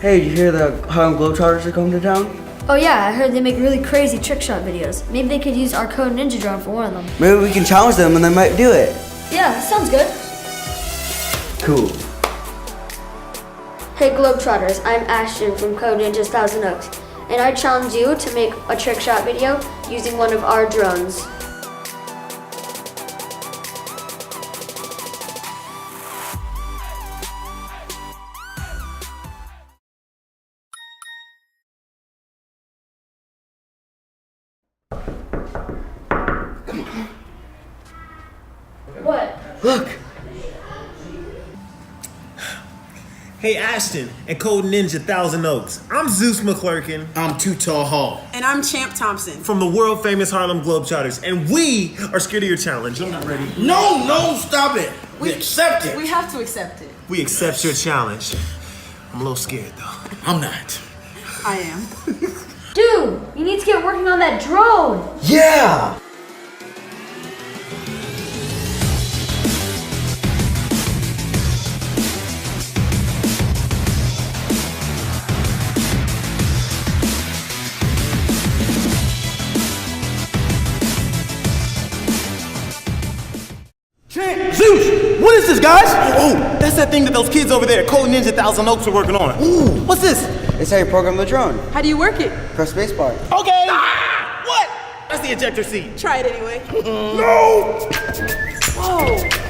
Hey, did you hear the Harlem Globetrotters are coming to town? Oh yeah, I heard they make really crazy trick shot videos. Maybe they could use our Code Ninja drone for one of them. Maybe we can challenge them and they might do it. Yeah, sounds good. Cool. Hey Globetrotters, I'm Ashton from Code Ninja's Thousand Oaks, and I challenge you to make a trick shot video using one of our drones. What? Look! Hey Ashton and Code Ninja Thousand Oaks. I'm Zeus McClurkin. I'm Too Tall Hall. And I'm Champ Thompson. From the World Famous Harlem Globetrotters, and we are scared of your challenge. I'm not ready. No, stop it. We accept it. We have to accept it. We accept your challenge. I'm a little scared though. I'm not. I am. Dude, you need to get working on that drone! Yeah! Zeus! What is this, guys? Oh, that's that thing that those kids over there at Code Ninja Thousand Oaks are working on. Ooh, what's this? It's how you program the drone. How do you work it? Press spacebar. Okay. What? That's the ejector seat. Try it anyway. No! Whoa.